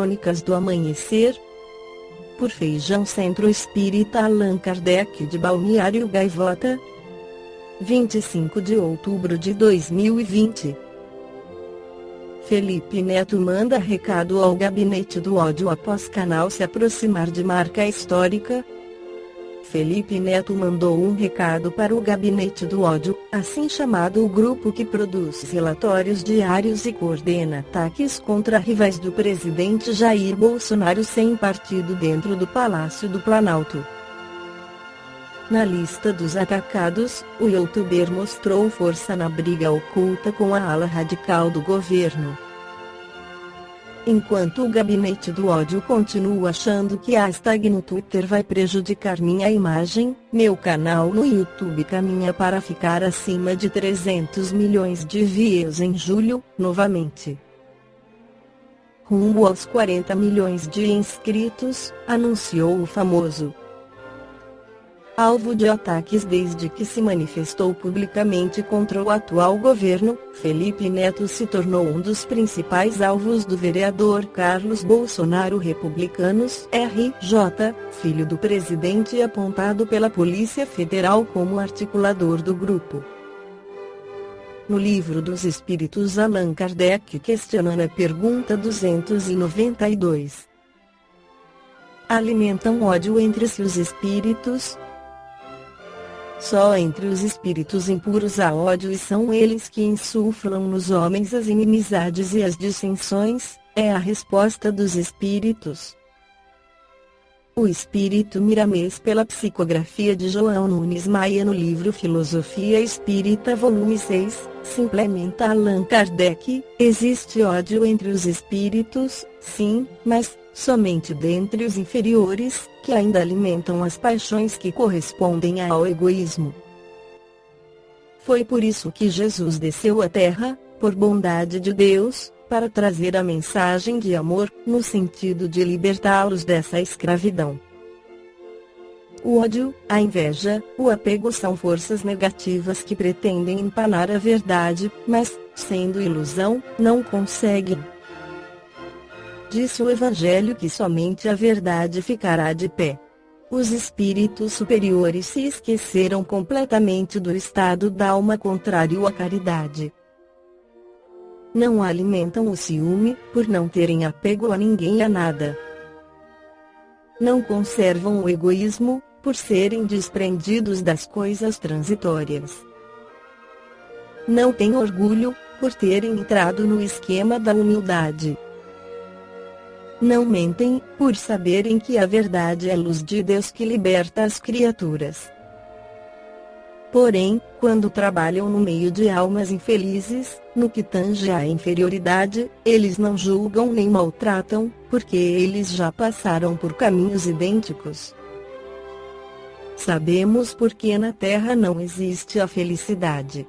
Crônicas do Amanhecer, por Feijão Centro Espírita Allan Kardec de Balneário Gaivota, 25 de outubro de 2020. Felipe Neto manda recado ao Gabinete do Ódio após canal se aproximar de marca histórica. Felipe Neto mandou um recado para o Gabinete do Ódio, assim chamado o grupo que produz relatórios diários e coordena ataques contra rivais do presidente Jair Bolsonaro sem partido dentro do Palácio do Planalto. Na lista dos atacados, o youtuber mostrou força na briga oculta com a ala radical do governo. Enquanto o Gabinete do Ódio continua achando que a hashtag no Twitter vai prejudicar minha imagem, meu canal no YouTube caminha para ficar acima de 300 milhões de views em julho, novamente. Rumo aos 40 milhões de inscritos, anunciou o famoso. Alvo de ataques desde que se manifestou publicamente contra o atual governo, Felipe Neto se tornou um dos principais alvos do vereador Carlos Bolsonaro Republicanos RJ, filho do presidente e apontado pela Polícia Federal como articulador do grupo. No Livro dos Espíritos, Allan Kardec questiona na pergunta 292. Alimentam ódio entre si os espíritos? Só entre os espíritos impuros há ódio e são eles que insuflam nos homens as inimizades e as dissensões, é a resposta dos espíritos. O Espírito Miramês, pela psicografia de João Nunes Maia no livro Filosofia Espírita volume 6, simplementa Allan Kardec: existe ódio entre os espíritos, sim, mas somente dentre os inferiores, que ainda alimentam as paixões que correspondem ao egoísmo. Foi por isso que Jesus desceu à Terra, por bondade de Deus, para trazer a mensagem de amor, no sentido de libertá-los dessa escravidão. O ódio, a inveja, o apego são forças negativas que pretendem empanar a verdade, mas, sendo ilusão, não conseguem. Disse o Evangelho que somente a verdade ficará de pé. Os espíritos superiores se esqueceram completamente do estado da alma contrário à caridade. Não alimentam o ciúme, por não terem apego a ninguém e a nada. Não conservam o egoísmo, por serem desprendidos das coisas transitórias. Não têm orgulho, por terem entrado no esquema da humildade. Não mentem, por saberem que a verdade é a luz de Deus que liberta as criaturas. Porém, quando trabalham no meio de almas infelizes, no que tange à inferioridade, eles não julgam nem maltratam, porque eles já passaram por caminhos idênticos. Sabemos por que na Terra não existe a felicidade.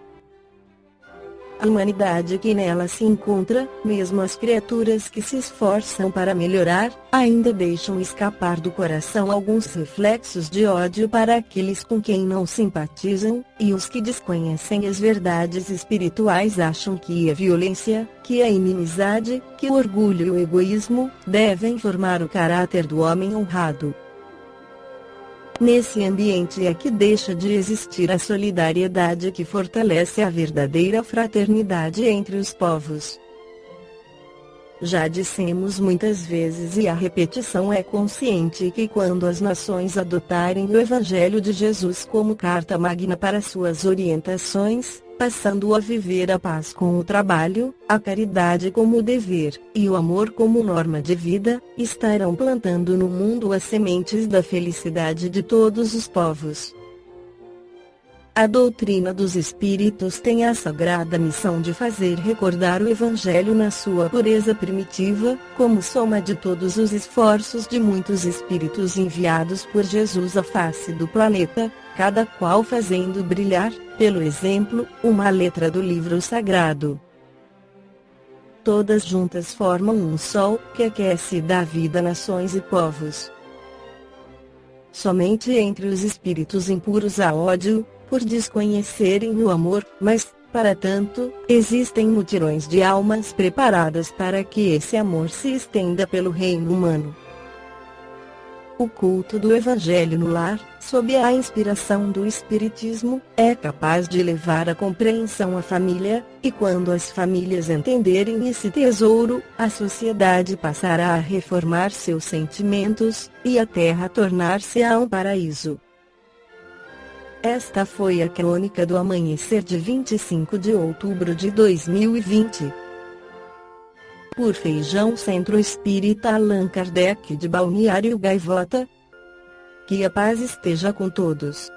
A humanidade que nela se encontra, mesmo as criaturas que se esforçam para melhorar, ainda deixam escapar do coração alguns reflexos de ódio para aqueles com quem não simpatizam, e os que desconhecem as verdades espirituais acham que a violência, que a inimizade, que o orgulho e o egoísmo, devem formar o caráter do homem honrado. Nesse ambiente é que deixa de existir a solidariedade que fortalece a verdadeira fraternidade entre os povos. Já dissemos muitas vezes e a repetição é consciente que quando as nações adotarem o Evangelho de Jesus como carta magna para suas orientações, passando a viver a paz com o trabalho, a caridade como dever, e o amor como norma de vida, estarão plantando no mundo as sementes da felicidade de todos os povos. A doutrina dos espíritos tem a sagrada missão de fazer recordar o Evangelho na sua pureza primitiva, como soma de todos os esforços de muitos espíritos enviados por Jesus à face do planeta, cada qual fazendo brilhar, pelo exemplo, uma letra do livro sagrado. Todas juntas formam um sol que aquece e dá vida a nações e povos. Somente entre os espíritos impuros há ódio, por desconhecerem o amor, mas, Para tanto, existem mutirões de almas preparadas para que esse amor se estenda pelo reino humano. O culto do Evangelho no lar, sob a inspiração do Espiritismo, é capaz de levar a compreensão à família, e quando as famílias entenderem esse tesouro, a sociedade passará a reformar seus sentimentos, e a terra tornar-se-á um paraíso. Esta foi a crônica do amanhecer de 25 de outubro de 2020. Por Feijão Centro Espírita Allan Kardec de Balneário Gaivota. Que a paz esteja com todos.